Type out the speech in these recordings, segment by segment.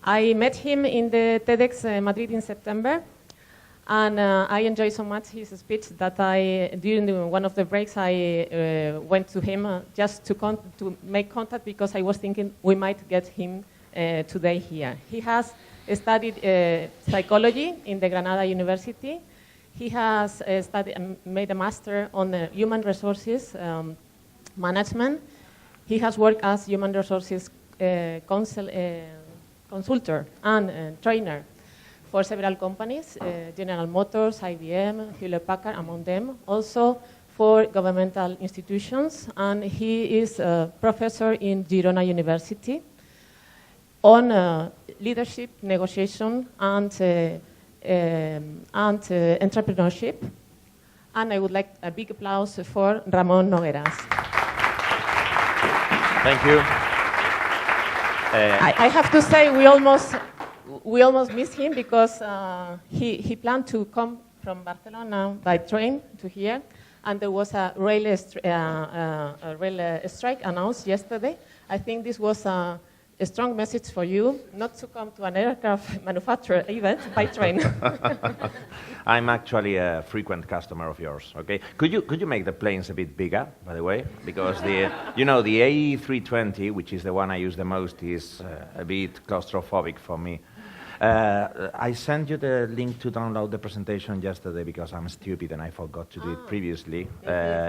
I met him in the TEDx Madrid in September, and I enjoyed so much his speech that during one of the breaks, I went to him just to make contact because I was thinking we might get him today here. He has studied psychology in the Granada University. He has made a master on human resources management. He has worked as human resources consultor and trainer for several companies, General Motors, IBM, Hewlett-Packard, among them. Also for governmental institutions, and he is a professor in Girona University on leadership, negotiation, and entrepreneurship. And I would like a big applause for Ramón Nogueras. Thank you. I have to say we almost missed him because he planned to come from Barcelona by train to here, and there was a rail strike announced yesterday. I think this was a strong message for you not to come to an aircraft manufacturer event by train. I'm actually a frequent customer of yours. Okay, could you make the planes a bit bigger, by the way? Because the A320, which is the one I use the most, is a bit claustrophobic for me. I sent you the link to download the presentation yesterday because I'm stupid and I forgot to do it previously.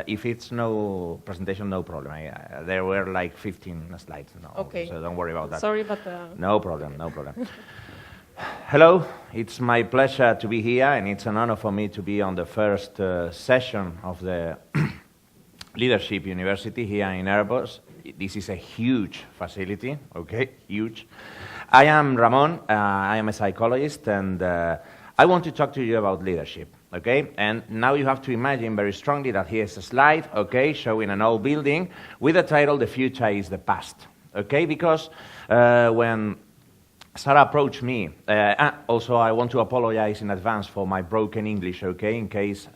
If it's no presentation, no problem. There were like 15 slides, okay. So don't worry about that. Sorry, but... No problem, no problem. Hello, it's my pleasure to be here, and it's an honor for me to be on the first session of the Leadership University here in Airbus. This is a huge facility, okay, huge. I am Ramón, I am a psychologist, and I want to talk to you about leadership, okay? And now you have to imagine very strongly that here's a slide, okay, showing an old building with the title, "The Future is the Past," okay? Because when Sarah approached me, also I want to apologize in advance for my broken English, okay, in case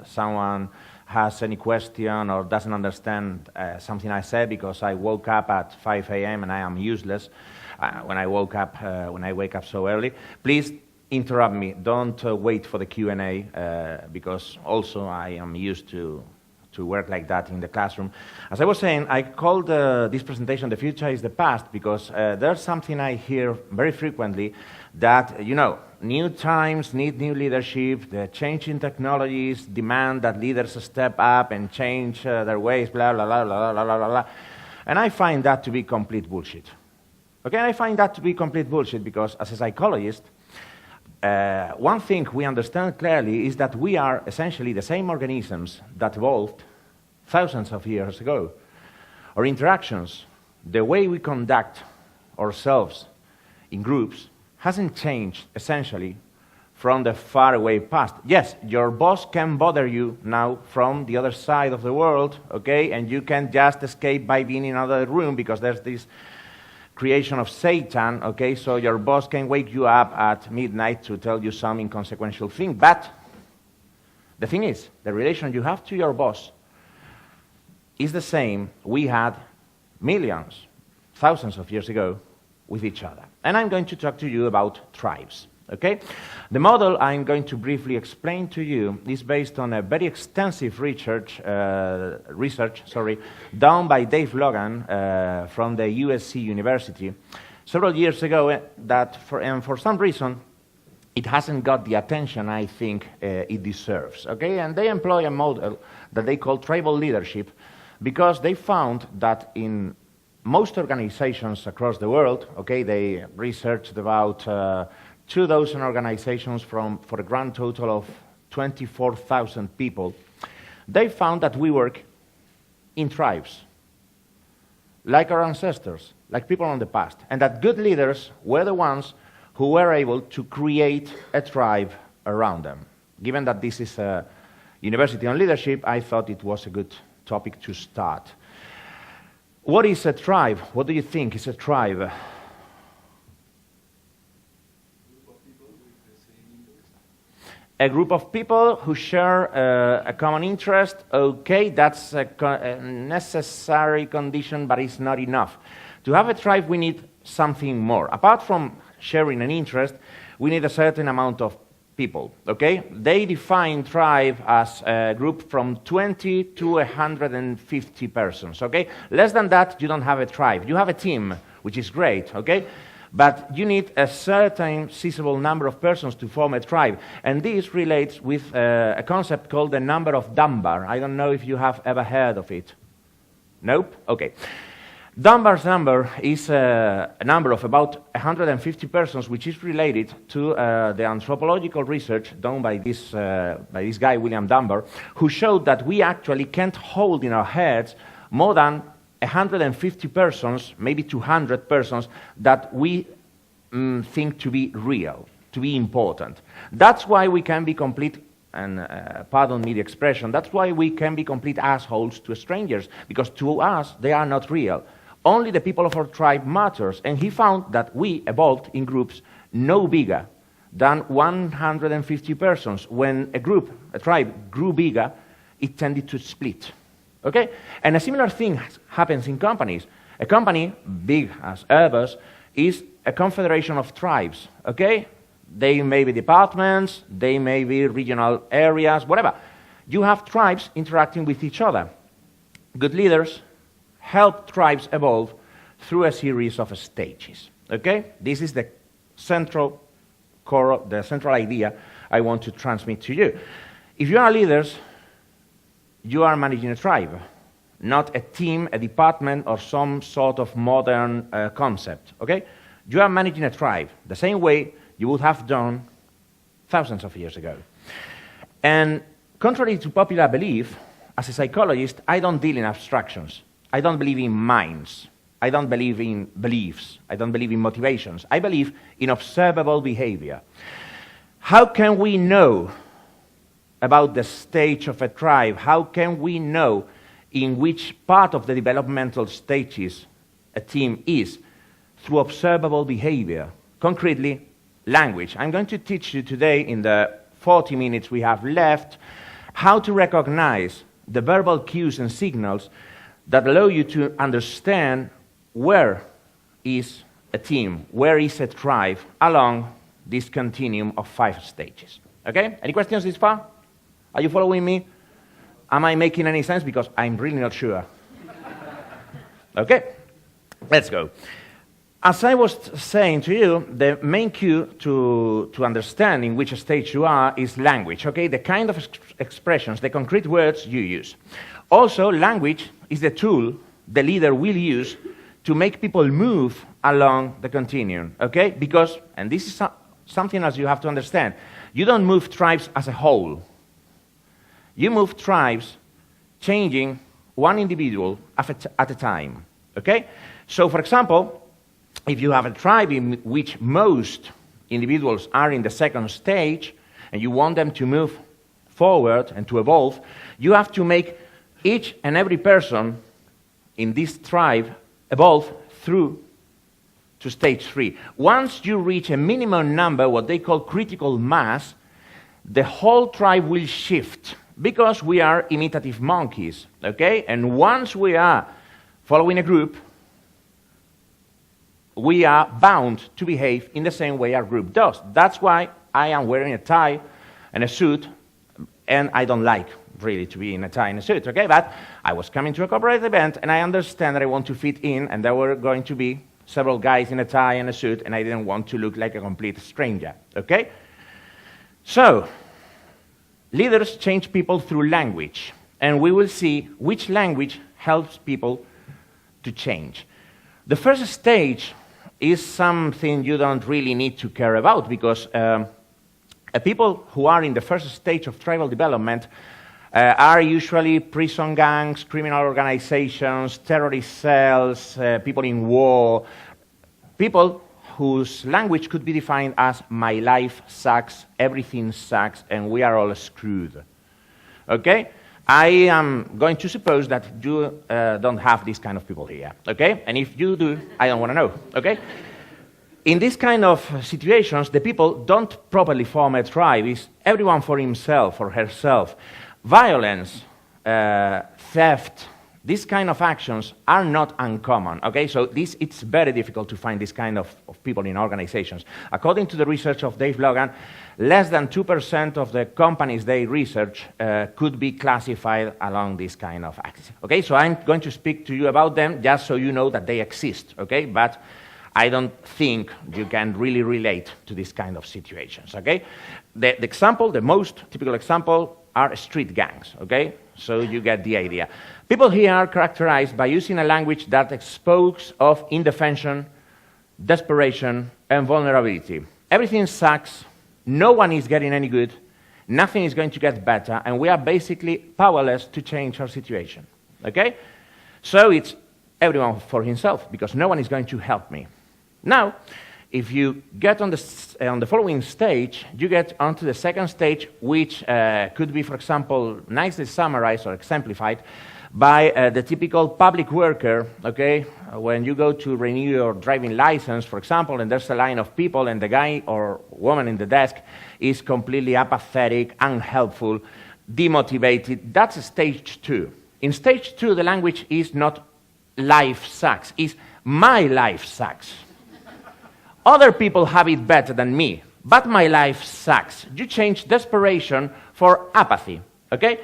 someone has any question or doesn't understand something I said, because I woke up at 5 a.m. and I am useless. When I wake up so early, please interrupt me. Don't wait for the Q&A because also I am used to work like that in the classroom. As I was saying, I called this presentation "The Future is the Past" because there's something I hear very frequently that, new times need new leadership, the changing technologies demand that leaders step up and change their ways, blah, blah, blah, blah, blah, blah, blah. And I find that to be complete bullshit. Okay, I find that to be complete bullshit because as a psychologist, one thing we understand clearly is that we are essentially the same organisms that evolved thousands of years ago. Our interactions, the way we conduct ourselves in groups, hasn't changed essentially from the faraway past. Yes, your boss can bother you now from the other side of the world, okay, and you can just escape by being in another room because there's this creation of Satan, okay, so your boss can wake you up at midnight to tell you some inconsequential thing. But the thing is, the relation you have to your boss is the same we had millions, thousands of years ago with each other. And I'm going to talk to you about tribes, okay? The model I'm going to briefly explain to you is based on a very extensive research done by Dave Logan from the USC University several years ago that for some reason it hasn't got the attention I think it deserves, okay? And they employ a model that they call tribal leadership because they found that in most organizations across the world, okay, they researched about 2,000 organizations for a grand total of 24,000 people. They found that we work in tribes, like our ancestors, like people in the past, and that good leaders were the ones who were able to create a tribe around them. Given that this is a university on leadership, I thought it was a good topic to start. What is a tribe? What do you think is a tribe? A group of people who share a common interest. Okay, that's a necessary condition, but it's not enough. To have a tribe, we need something more. Apart from sharing an interest, we need a certain amount of people, okay? They define tribe as a group from 20 to 150 persons, okay? Less than that, you don't have a tribe. You have a team, which is great, okay? But you need a certain sizable number of persons to form a tribe. And this relates with a concept called the number of Dunbar. I don't know if you have ever heard of it. Nope? Okay. Dunbar's number is a number of about 150 persons, which is related to the anthropological research done by this guy, William Dunbar, who showed that we actually can't hold in our heads more than 150 persons, maybe 200 persons, that we think to be real, to be important. That's why we can be complete, and pardon me the expression, that's why we can be complete assholes to strangers, because to us, they are not real. Only the people of our tribe matters, and he found that we evolved in groups no bigger than 150 persons. When a tribe grew bigger, it tended to split. Okay? And a similar thing happens in companies. A company, big as Airbus, is a confederation of tribes. Okay? They may be departments, they may be regional areas, whatever. You have tribes interacting with each other. Good leaders help tribes evolve through a series of stages. Okay? This is the central core, the central idea I want to transmit to you. If you are leaders, you are managing a tribe, not a team, a department, or some sort of modern concept, okay? You are managing a tribe, the same way you would have done thousands of years ago. And contrary to popular belief, as a psychologist, I don't deal in abstractions. I don't believe in minds. I don't believe in beliefs. I don't believe in motivations. I believe in observable behavior. How can we know about the stage of a tribe? How can we know in which part of the developmental stages a team is? Through observable behavior. Concretely, language. I'm going to teach you today, in the 40 minutes we have left, how to recognize the verbal cues and signals that allow you to understand where is a team, where is a tribe along this continuum of 5 stages. Okay? Any questions this far? Are you following me? Am I making any sense? Because I'm really not sure. Okay, let's go. As I was saying to you, the main cue to understand in which stage you are is language, okay? The kind of expressions, the concrete words you use. Also, language is the tool the leader will use to make people move along the continuum, okay? Because, and this is something else you have to understand, you don't move tribes as a whole. You move tribes changing one individual at a time, okay? So, for example, if you have a tribe in which most individuals are in the second stage, and you want them to move forward and to evolve, you have to make each and every person in this tribe evolve through to stage 3. Once you reach a minimum number, what they call critical mass, the whole tribe will shift, because we are imitative monkeys, okay? And once we are following a group, we are bound to behave in the same way our group does. That's why I am wearing a tie and a suit, and I don't like really to be in a tie and a suit, okay? But I was coming to a corporate event, and I understand that I want to fit in, and there were going to be several guys in a tie and a suit, and I didn't want to look like a complete stranger, okay? So, leaders change people through language, and we will see which language helps people to change. The first stage is something you don't really need to care about, because people who are in the first stage of tribal development are usually prison gangs, criminal organizations, terrorist cells, people in war, people whose language could be defined as my life sucks, everything sucks, and we are all screwed. Okay? I am going to suppose that you don't have these kind of people here, okay? And if you do, I don't want to know, okay? In this kind of situations, the people don't properly form a tribe. It's everyone for himself or herself. Violence, theft, these kind of actions are not uncommon, okay? So it's very difficult to find this kind of people in organizations. According to the research of Dave Logan, less than 2% of the companies they research could be classified along this kind of axis, okay? So I'm going to speak to you about them just so you know that they exist, okay? But I don't think you can really relate to this kind of situations, okay? The example, the most typical example, are street gangs, okay? So you get the idea. People here are characterized by using a language that speaks of indefension, desperation, and vulnerability. Everything sucks, no one is getting any good, nothing is going to get better, and we are basically powerless to change our situation, okay? So it's everyone for himself, because no one is going to help me. Now, if you get on the following stage, you get onto the second stage, which could be, for example, nicely summarized or exemplified by the typical public worker, okay? When you go to renew your driving license, for example, and there's a line of people, and the guy or woman in the desk is completely apathetic, unhelpful, demotivated, that's stage 2. In stage 2, the language is not life sucks, it's my life sucks. Other people have it better than me, but my life sucks. You change desperation for apathy, okay?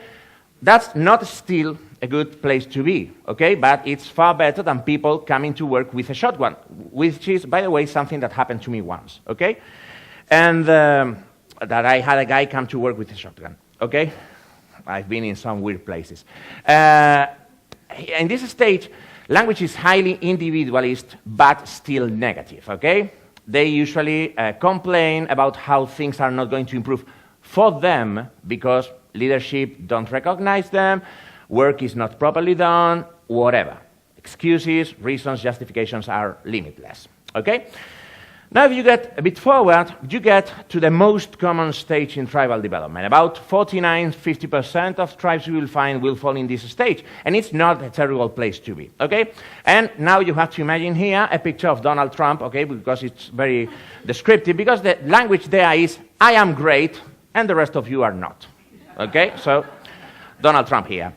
That's not still a good place to be, okay? But it's far better than people coming to work with a shotgun, which is, by the way, something that happened to me once, okay? And that I had a guy come to work with a shotgun, okay? I've been in some weird places. In this stage, language is highly individualist, but still negative, okay? They usually complain about how things are not going to improve for them because leadership don't recognize them, work is not properly done, whatever. Excuses, reasons, justifications are limitless, okay? Now if you get a bit forward, you get to the most common stage in tribal development. About 49–50% of tribes you will find will fall in this stage, and it's not a terrible place to be, okay? And now you have to imagine here a picture of Donald Trump, okay, because it's very descriptive, because the language there is, I am great, and the rest of you are not, okay? So, Donald Trump here.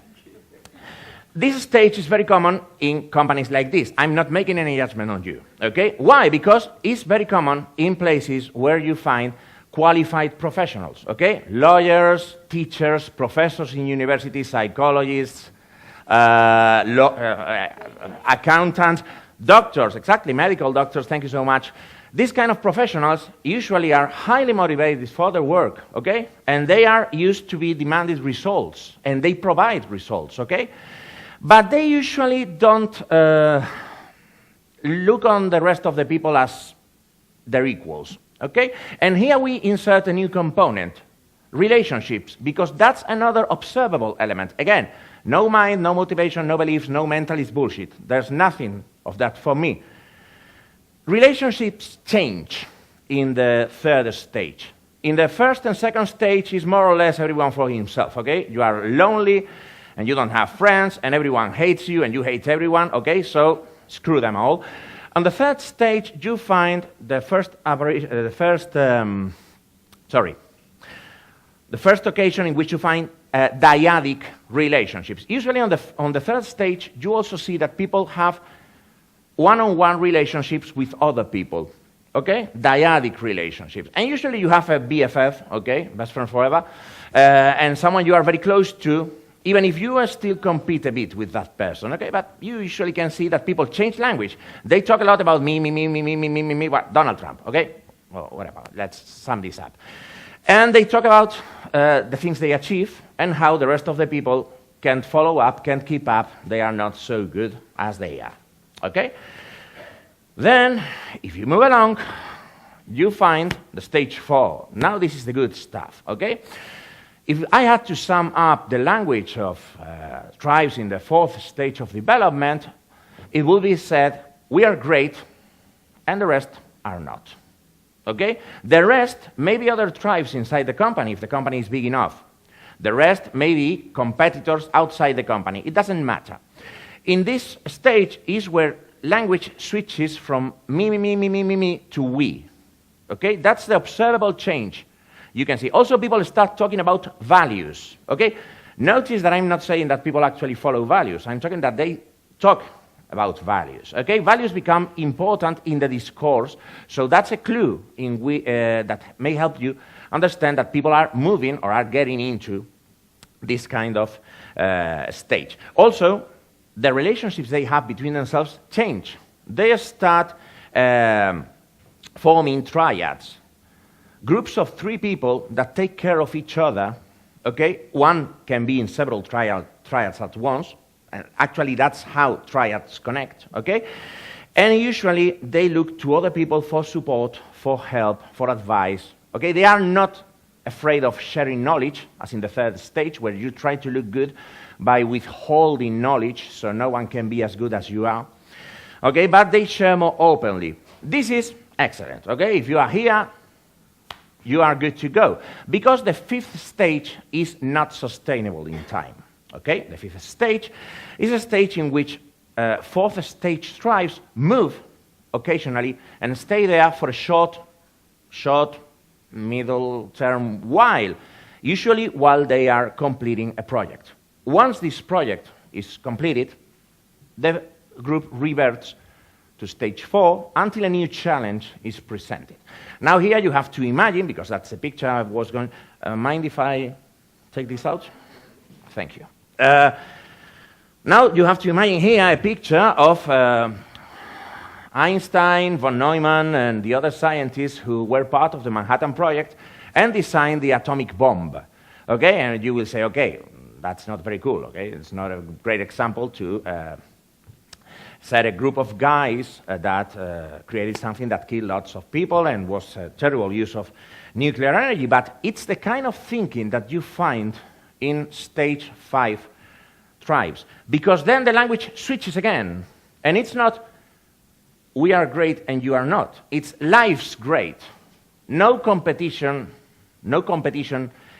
This stage is very common in companies like this. I'm not making any judgment on you, okay? Why? Because it's very common in places where you find qualified professionals, okay? Lawyers, teachers, professors in universities, psychologists, accountants, doctors, exactly, medical doctors, thank you so much. These kind of professionals usually are highly motivated for their work, okay? And they are used to be demanded results, and they provide results, okay? But they usually don't look on the rest of the people as their equals, okay? And here we insert a new component, relationships, because that's another observable element. Again, no mind, no motivation, no beliefs, no mental is bullshit. There's nothing of that for me. Relationships change in the third stage. In the first and second stage is more or less everyone for himself, okay? You are lonely, and you don't have friends, and everyone hates you, and you hate everyone, okay? So, screw them all. On the third stage, you find the first occasion in which you find dyadic relationships. Usually on the third stage, you also see that people have one-on-one relationships with other people, okay? Dyadic relationships. And usually you have a BFF, okay, best friend forever, and someone you are very close to, even if you still compete a bit with that person, okay? But you usually can see that people change language. They talk a lot about me, Donald Trump, okay? Well, whatever, let's sum this up. And they talk about the things they achieve and how the rest of the people can't follow up, can't keep up. They are not so good as they are, okay? Then, if you move along, you find the stage 4. Now this is the good stuff, okay? If I had to sum up the language of tribes in the fourth stage of development, it would be said, we are great, and the rest are not. Okay? The rest may be other tribes inside the company, if the company is big enough. The rest may be competitors outside the company. It doesn't matter. In this stage is where language switches from me to we. Okay? That's the observable change. You can see. Also, people start talking about values, okay? Notice that I'm not saying that people actually follow values. I'm talking that they talk about values. Okay, values become important in the discourse, so that's a clue that may help you understand that people are moving or are getting into this kind of stage. Also, the relationships they have between themselves change. They start forming triads, groups of 3 people that take care of each other. Okay, one can be in several triads at once. And actually, that's how triads connect, okay? And usually, they look to other people for support, for help, for advice, okay? They are not afraid of sharing knowledge, as in the 3rd stage, where you try to look good by withholding knowledge, so no one can be as good as you are, okay? But they share more openly. This is excellent, okay? If you are here, you are good to go. Because the 5th stage is not sustainable in time. Okay, the 5th stage is a stage in which 4th stage tribes move occasionally and stay there for a short, middle term while, usually while they are completing a project. Once this project is completed, the group reverts to stage 4 until a new challenge is presented. Now here you have to imagine, because that's the picture I was going, mind if I take this out? Thank you. Now you have to imagine here a picture of Einstein, von Neumann, and the other scientists who were part of the Manhattan Project and designed the atomic bomb. Okay, and you will say, okay, that's not very cool, okay? It's not a great example to set a group of guys that created something that killed lots of people and was a terrible use of nuclear energy, but it's the kind of thinking that you find in stage 5 tribes, because then the language switches again, and it's not we are great and you are not. It's life's great. No competition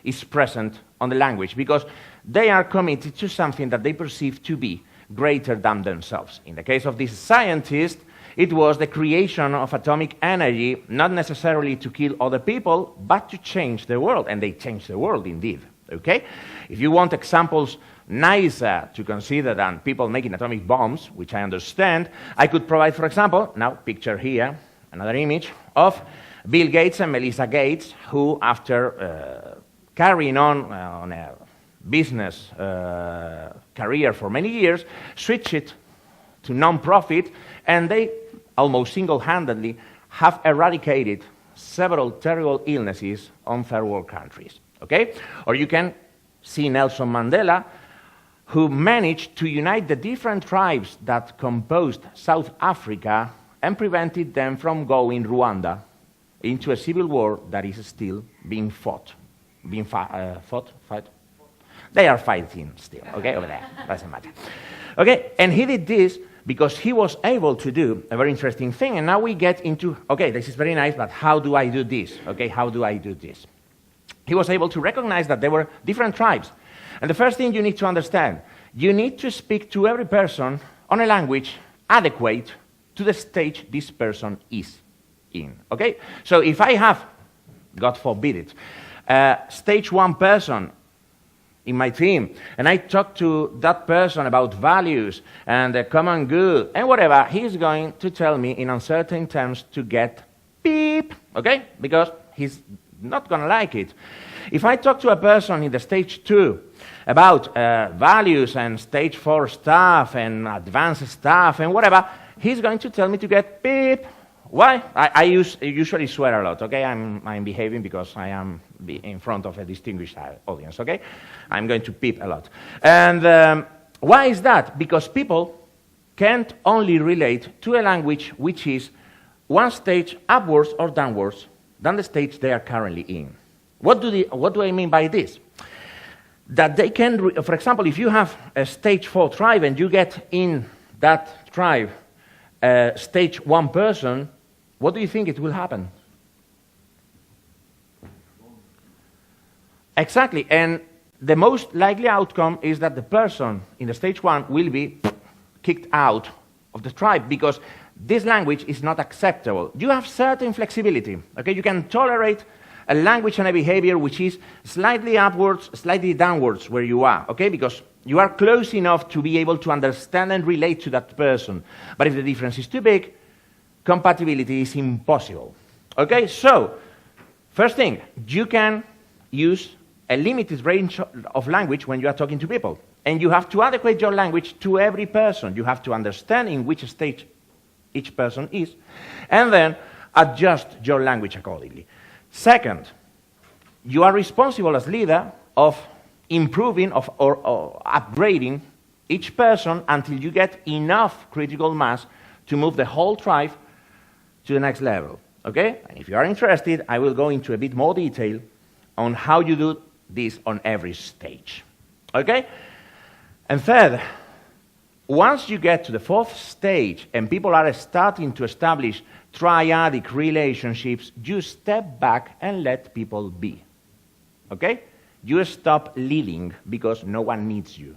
is present on the language because they are committed to something that they perceive to be greater than themselves. In the case of this scientist, it was the creation of atomic energy, not necessarily to kill other people, but to change the world, and they changed the world indeed. Okay? If you want examples nicer to consider than people making atomic bombs, which I understand, I could provide, for example, now picture here, another image of Bill Gates and Melinda Gates, who after carrying on a business career for many years, switched it to non-profit, and they almost single-handedly have eradicated several terrible illnesses on third world countries. Okay? Or you can see Nelson Mandela, who managed to unite the different tribes that composed South Africa and prevented them from going Rwanda into a civil war that is still being fought. Fight? They are fighting still, okay, over there. Doesn't matter. Okay, and he did this because he was able to do a very interesting thing, and now we get into, okay, this is very nice, but how do I do this? Okay, how do I do this? He was able to recognize that there were different tribes. And the first thing you need to understand, you need to speak to every person on a language adequate to the stage this person is in, okay? So if I have, God forbid it, a stage 1 person in my team, and I talk to that person about values and the common good and whatever, he's going to tell me in uncertain terms to get beep, okay? Because he's not going to like it. If I talk to a person in the stage 2 about values and stage 4 stuff and advanced stuff and whatever, he's going to tell me to get beep. Why? I usually swear a lot, okay? I'm behaving because I am in front of a distinguished audience, okay? I'm going to beep a lot. And why is that? Because people can't only relate to a language which is one stage upwards or downwards than the stage they are currently in. What do I mean by this? That they can, for example, if you have a stage 4 tribe and you get in that tribe stage 1 person, what do you think it will happen? Exactly, and the most likely outcome is that the person in the stage 1 will be kicked out of the tribe because this language is not acceptable. You have certain flexibility, okay? You can tolerate a language and a behavior which is slightly upwards, slightly downwards where you are, okay? Because you are close enough to be able to understand and relate to that person. But if the difference is too big, compatibility is impossible, okay? So, first thing, you can use a limited range of language when you are talking to people. And you have to adequate your language to every person. You have to understand in which stage each person is, and then adjust your language accordingly. Second, you are responsible as leader of improving or upgrading each person until you get enough critical mass to move the whole tribe to the next level, okay? And if you are interested, I will go into a bit more detail on how you do this on every stage, okay? And third, once you get to the fourth stage and people are starting to establish triadic relationships, you step back and let people be, okay? You stop leading because no one needs you,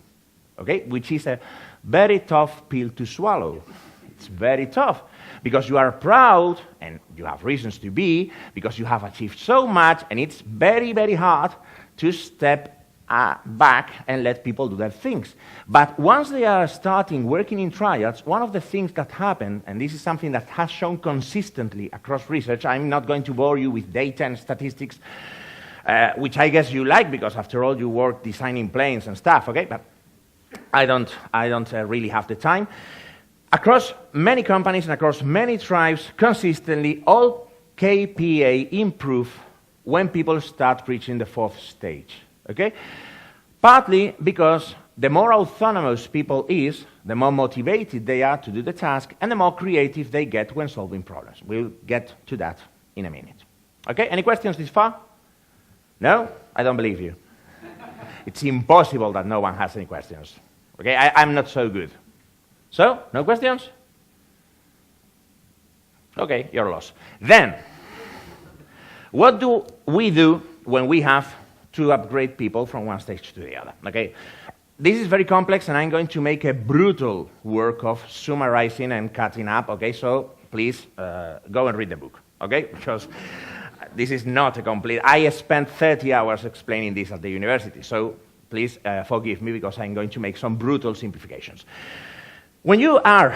okay? Which is a very tough pill to swallow. It's very tough because you are proud, and you have reasons to be, because you have achieved so much, and it's very, very hard to step back and let people do their things. But once they are starting working in triads, one of the things that happen, and this is something that has shown consistently across research, I'm not going to bore you with data and statistics, which I guess you like, because after all you work designing planes and stuff, okay? But I don't really have the time. Across many companies and across many tribes, consistently, all KPA improve when people start reaching the fourth stage, okay? Partly because the more autonomous people is, the more motivated they are to do the task, and the more creative they get when solving problems. We'll get to that in a minute. Okay, any questions this far? No? I don't believe you. It's impossible that no one has any questions. Okay, I'm not so good. So, no questions? Okay, you're lost. Then, what do we do when we have to upgrade people from one stage to the other? Okay, this is very complex, and I'm going to make a brutal work of summarizing and cutting up, okay? So, please, go and read the book, okay? Because this is not a complete... I spent 30 hours explaining this at the university, so please forgive me because I'm going to make some brutal simplifications. When you are,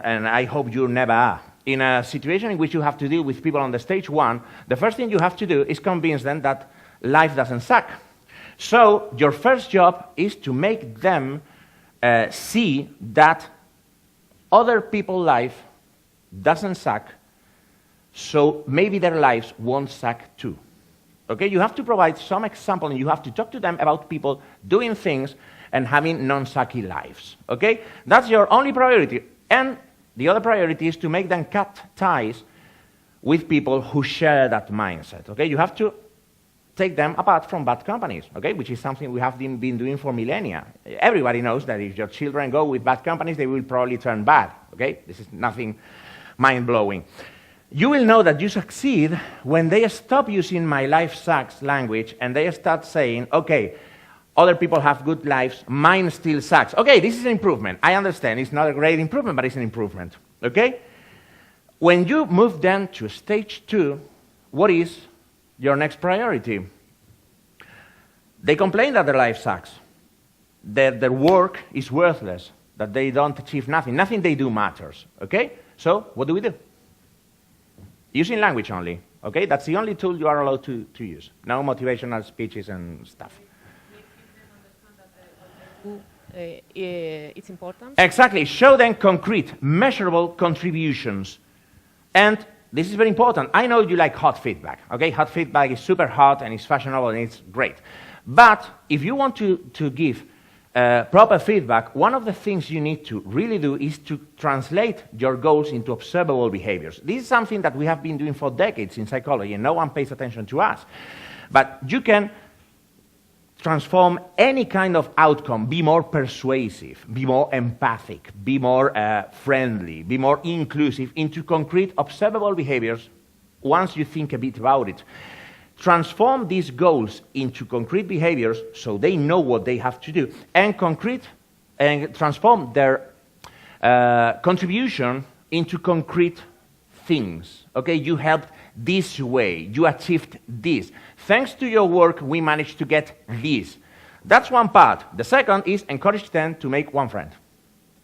and I hope you never are, in a situation in which you have to deal with people on the stage one, the first thing you have to do is convince them that life doesn't suck. So your first job is to make them see that other people's life doesn't suck, so maybe their lives won't suck too. Okay, you have to provide some example, and you have to talk to them about people doing things and having non-sucky lives, okay? That's your only priority. And the other priority is to make them cut ties with people who share that mindset, okay? You have to take them apart from bad companies, okay? Which is something we have been doing for millennia. Everybody knows that if your children go with bad companies, they will probably turn bad, okay? This is nothing mind-blowing. You will know that you succeed when they stop using my life sucks language and they start saying, okay, other people have good lives, mine still sucks. Okay, this is an improvement. I understand. It's not a great improvement, but it's an improvement. Okay? When you move then to stage 2, what is your next priority? They complain that their life sucks, that their work is worthless, that they don't achieve nothing. Nothing they do matters. Okay? So, what do we do? Using language only. Okay? That's the only tool you are allowed to use. No motivational speeches and stuff. It's important. Exactly. Show them concrete, measurable contributions. And this is very important. I know you like hot feedback. Okay, hot feedback is super hot and it's fashionable and it's great. But if you want to give proper feedback, one of the things you need to really do is to translate your goals into observable behaviors. This is something that we have been doing for decades in psychology, and no one pays attention to us. But you can transform any kind of outcome, be more persuasive, be more empathic, be more friendly, be more inclusive, into concrete observable behaviors once you think a bit about it. Transform these goals into concrete behaviors so they know what they have to do, and transform their contribution into concrete things. Okay, you helped this way. You achieved this. Thanks to your work, we managed to get this. That's one part. The second is encourage them to make one friend,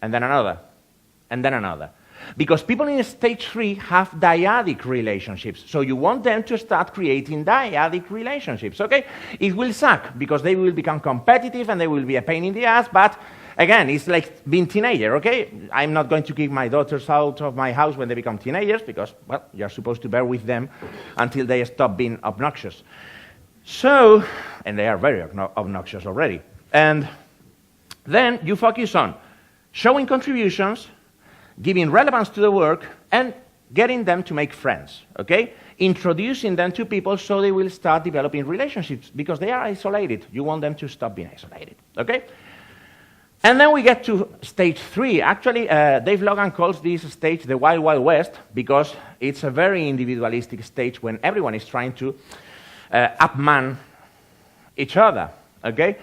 and then another, and then another. Because people in stage 3 have dyadic relationships. So you want them to start creating dyadic relationships, okay? It will suck because they will become competitive and they will be a pain in the ass, but again, it's like being teenager, okay? I'm not going to kick my daughters out of my house when they become teenagers because, well, you're supposed to bear with them until they stop being obnoxious. So, and they are very obnoxious already. And then you focus on showing contributions, giving relevance to the work, and getting them to make friends, okay? Introducing them to people so they will start developing relationships because they are isolated. You want them to stop being isolated, okay? And then we get to stage 3. Actually, Dave Logan calls this stage the Wild Wild West because it's a very individualistic stage when everyone is trying to upman each other, okay?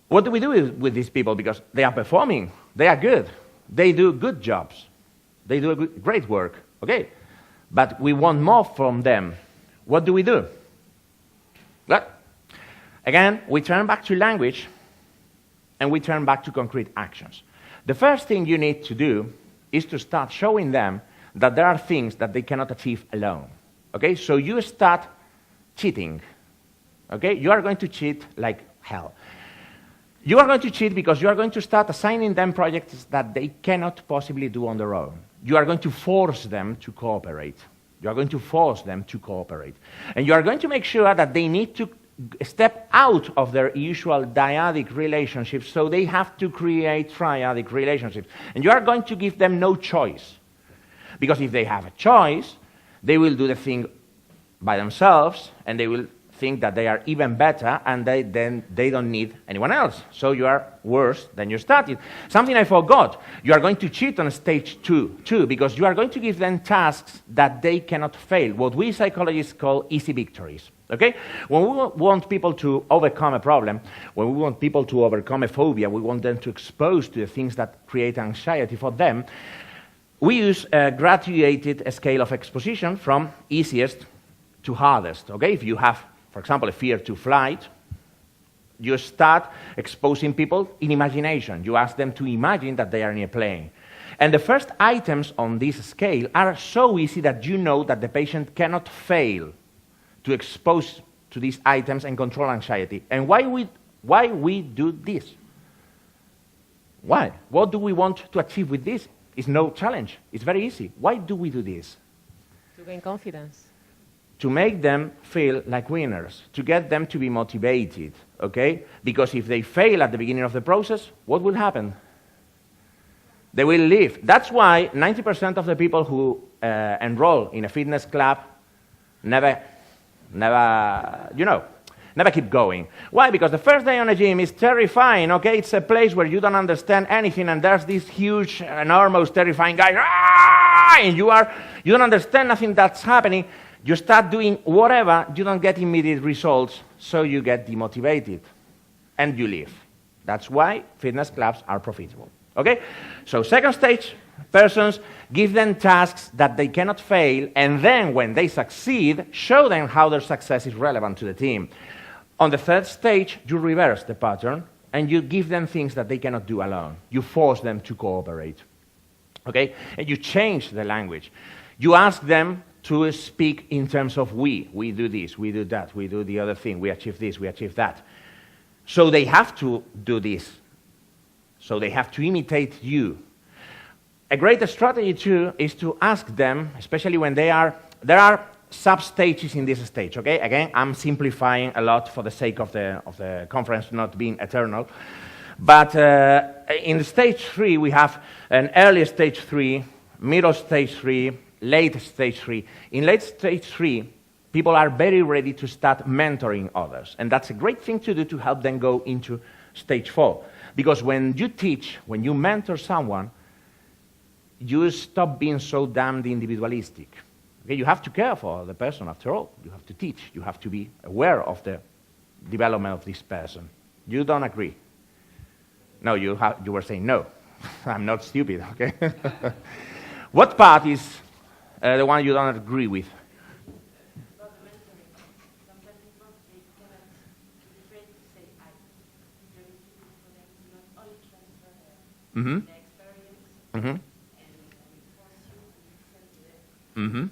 What do we do with these people? Because they are performing, they are good, they do good jobs, they do great work, okay? But we want more from them. What do we do? Well, again, we turn back to language and we turn back to concrete actions. The first thing you need to do is to start showing them that there are things that they cannot achieve alone, okay? So you start cheating, okay? You are going to cheat like hell. You are going to cheat because you are going to start assigning them projects that they cannot possibly do on their own. You are going to force them to cooperate. You are going to force them to cooperate. And you are going to make sure that they need to step out of their usual dyadic relationships, so they have to create triadic relationships. And you are going to give them no choice. Because if they have a choice, they will do the thing by themselves, and they will think that they are even better, and then they don't need anyone else. So you are worse than you started. Something I forgot, you are going to cheat on stage 2 too, because you are going to give them tasks that they cannot fail, what we psychologists call easy victories. Okay? When we want people to overcome a problem, when we want people to overcome a phobia, we want them to expose to the things that create anxiety for them, we use a graduated scale of exposition from easiest to hardest. Okay? If you have, for example, a fear to flight, you start exposing people in imagination. You ask them to imagine that they are in a plane. And the first items on this scale are so easy that you know that the patient cannot fail to expose to these items and control anxiety. And why we do this? Why? What do we want to achieve with this? It's no challenge. It's very easy. Why do we do this? To gain confidence. To make them feel like winners, to get them to be motivated, okay? Because if they fail at the beginning of the process, what will happen? They will leave. That's why 90% of the people who enroll in a fitness club never keep going. Why? Because the first day on a gym is terrifying, okay? It's a place where you don't understand anything, and there's this huge, enormous, terrifying guy, and you don't understand nothing that's happening. You start doing whatever, you don't get immediate results, so you get demotivated, and you leave. That's why fitness clubs are profitable, okay? So second stage, persons, give them tasks that they cannot fail, and then when they succeed, show them how their success is relevant to the team. On the third stage, you reverse the pattern, and you give them things that they cannot do alone. You force them to cooperate, okay? And you change the language. You ask them to speak in terms of we. We do this, we do that, we do the other thing, we achieve this, we achieve that. So they have to do this. So they have to imitate you. A great strategy, too, is to ask them, especially when there are sub-stages in this stage, okay? Again, I'm simplifying a lot for the sake of the conference not being eternal. But in the stage 3, we have an early stage 3, middle stage 3, late stage 3. In late stage 3, people are very ready to start mentoring others. And that's a great thing to do to help them go into stage 4. Because when you teach, when you mentor someone, you stop being so damned individualistic. Okay? You have to care for the person after all. You have to teach. You have to be aware of the development of this person. You don't agree? No, you were saying no. I'm not stupid, okay? What part is the one you don't agree with? Mm-hmm. Mm-hmm. Mm-hmm.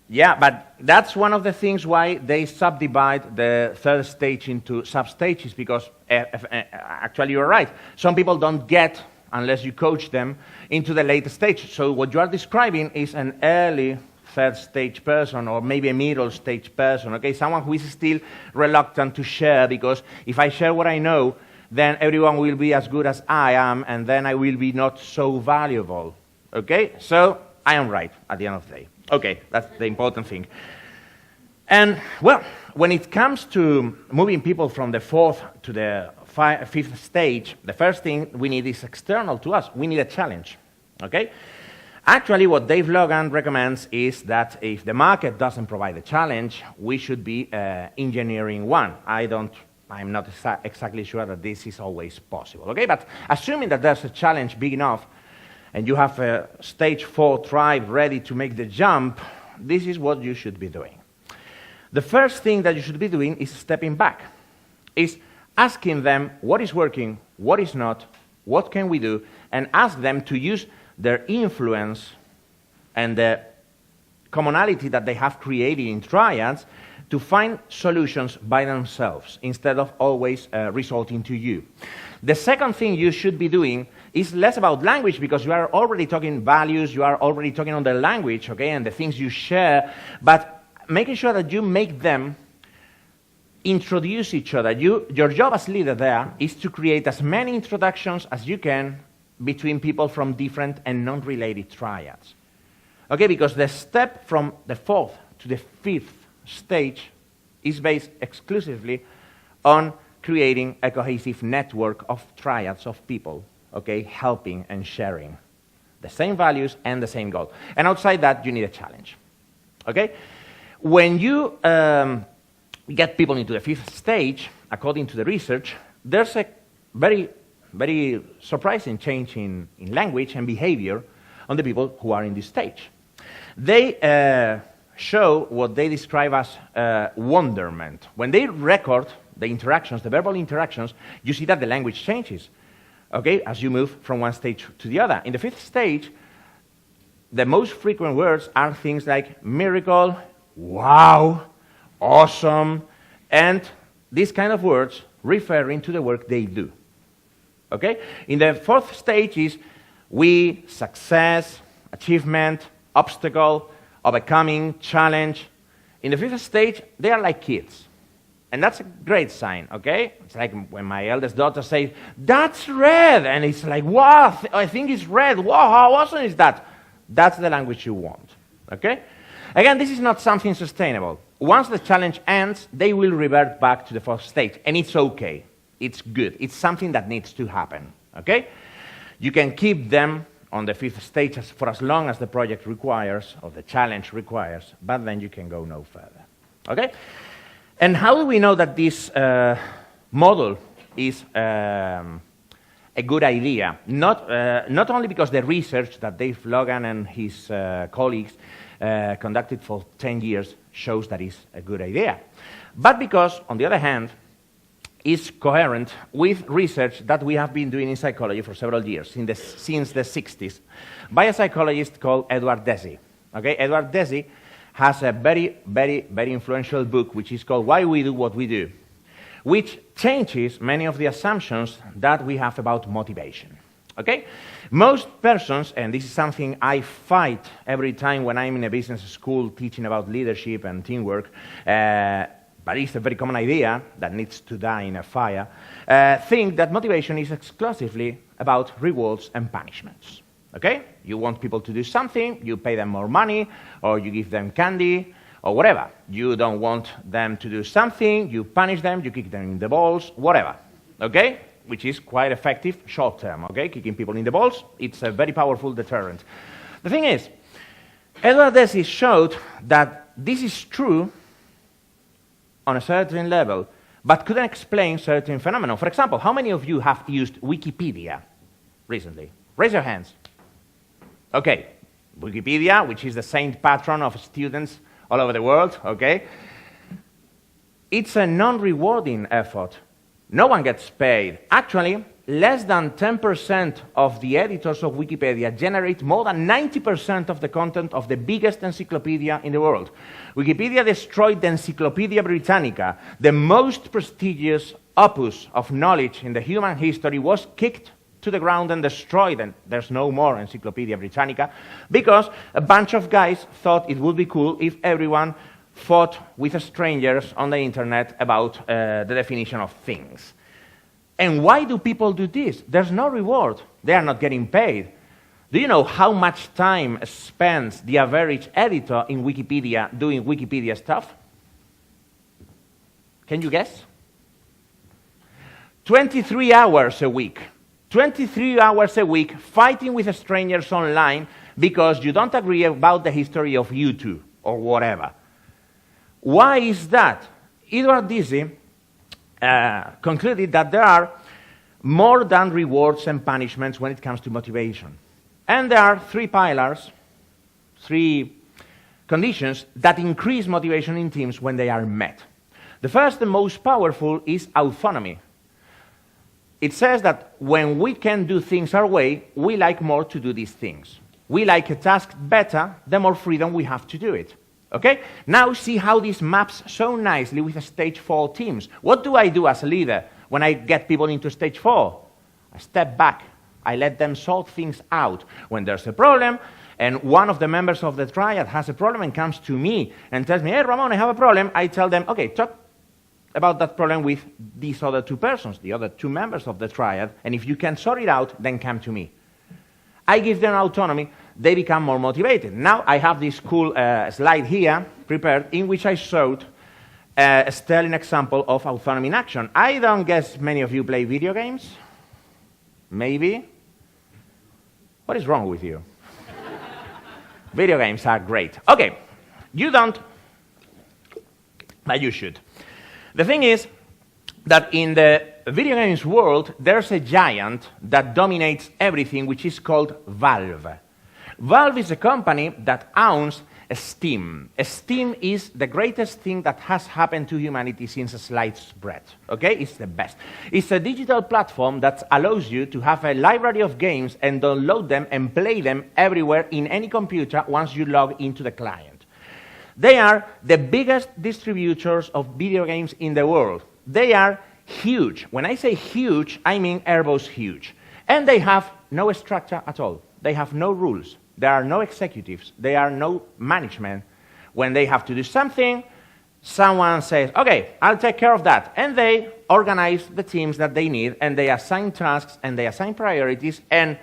Yeah, but that's one of the things why they subdivide the third stage into sub-stages, because actually you're right. Some people don't get, unless you coach them, into the later stage. So what you are describing is an early third stage person, or maybe a middle stage person, okay? Someone who is still reluctant to share, because if I share what I know, then everyone will be as good as I am, and then I will be not so valuable, okay? So I am right at the end of the day. Okay, that's the important thing. And, well, when it comes to moving people from the fourth to the fifth stage, the first thing we need is external to us. We need a challenge, okay? Actually, what Dave Logan recommends is that if the market doesn't provide a challenge, we should be engineering one. I'm not exactly sure that this is always possible, okay? But assuming that there's a challenge big enough, and you have a stage 4 tribe ready to make the jump, this is what you should be doing. The first thing that you should be doing is stepping back, is asking them what is working, what is not, what can we do, and ask them to use their influence and the commonality that they have created in triads to find solutions by themselves, instead of always resorting to you. The second thing you should be doing is less about language, because you are already talking values, you are already talking on the language, okay, and the things you share, but making sure that you make them introduce each other. Your job as leader there is to create as many introductions as you can between people from different and non-related triads. Okay, because the step from the fourth to the fifth stage is based exclusively on creating a cohesive network of triads of people, okay, helping and sharing the same values and the same goal. And outside that, you need a challenge, okay? When you get people into the fifth stage, according to the research, there's a very, very surprising change in language and behavior on the people who are in this stage. They show what they describe as wonderment. When they record the interactions, the verbal interactions, you see that the language changes, okay, as you move from one stage to the other. In the fifth stage, the most frequent words are things like miracle, wow, awesome, and these kind of words referring to the work they do, okay? In the fourth stage is we, success, achievement, obstacle, overcoming, challenge. In the fifth stage, they are like kids. And that's a great sign, okay? It's like when my eldest daughter says, "That's red," and it's like, "Wow, I think it's red. Wow, how awesome is that?" That's the language you want, okay? Again, this is not something sustainable. Once the challenge ends, they will revert back to the fourth stage, and it's okay. It's good. It's something that needs to happen, okay? You can keep them on the fifth stage for as long as the project requires, or the challenge requires, but then you can go no further, okay? And how do we know that this model is a good idea? Not only because the research that Dave Logan and his colleagues conducted for 10 years shows that it's a good idea, but because, on the other hand, it's coherent with research that we have been doing in psychology for several years, since the 60s, by a psychologist called Edward Deci. Okay? Edward Deci has a very, very, very influential book, which is called Why We Do What We Do, which changes many of the assumptions that we have about motivation. Okay? Most persons, and this is something I fight every time when I'm in a business school teaching about leadership and teamwork, but it's a very common idea that needs to die in a fire, think that motivation is exclusively about rewards and punishments. Okay? You want people to do something, you pay them more money, or you give them candy, or whatever. You don't want them to do something, you punish them, you kick them in the balls, whatever. Okay? Which is quite effective short term, okay? Kicking people in the balls, it's a very powerful deterrent. The thing is, Edward Deci showed that this is true on a certain level, but couldn't explain certain phenomena. For example, how many of you have used Wikipedia recently? Raise your hands. Okay, Wikipedia, which is the saint patron of students all over the world, okay? It's a non-rewarding effort. No one gets paid. Actually, less than 10% of the editors of Wikipedia generate more than 90% of the content of the biggest encyclopedia in the world. Wikipedia destroyed the Encyclopedia Britannica. The most prestigious opus of knowledge in the human history was kicked to the ground and destroyed, and there's no more Encyclopedia Britannica, because a bunch of guys thought it would be cool if everyone fought with strangers on the internet about the definition of things. And why do people do this? There's no reward. They are not getting paid. Do you know how much time spends the average editor in Wikipedia doing Wikipedia stuff? Can you guess? 23 hours a week. 23 hours a week fighting with strangers online because you don't agree about the history of YouTube or whatever. Why is that? Edward Dizzy concluded that there are more than rewards and punishments when it comes to motivation. And there are three pillars, three conditions that increase motivation in teams when they are met. The first and most powerful is autonomy. It says that when we can do things our way, we like more to do these things. We like a task better, the more freedom we have to do it. Okay? Now see how this maps so nicely with stage 4 teams. What do I do as a leader when I get people into stage 4? I step back. I let them sort things out. When there's a problem, and one of the members of the triad has a problem and comes to me and tells me, hey, Ramon, I have a problem, I tell them, okay, talk about that problem with these other two persons, the other two members of the triad, and if you can sort it out, then come to me. I give them autonomy. They become more motivated. Now I have this cool slide here prepared in which I showed a sterling example of autonomy in action. I don't guess many of you play video games. Maybe. What is wrong with you? Video games are great. Okay, you don't, but you should. The thing is that in the video games world, there's a giant that dominates everything, which is called Valve. Valve is a company that owns Steam. Steam is the greatest thing that has happened to humanity since sliced bread. Okay? It's the best. It's a digital platform that allows you to have a library of games and download them and play them everywhere in any computer once you log into the client. They are the biggest distributors of video games in the world. They are huge. When I say huge, I mean Airbus huge. And they have no structure at all. They have no rules. There are no executives. There are no management. When they have to do something, someone says, okay, I'll take care of that. And they organize the teams that they need, and they assign tasks, and they assign priorities, and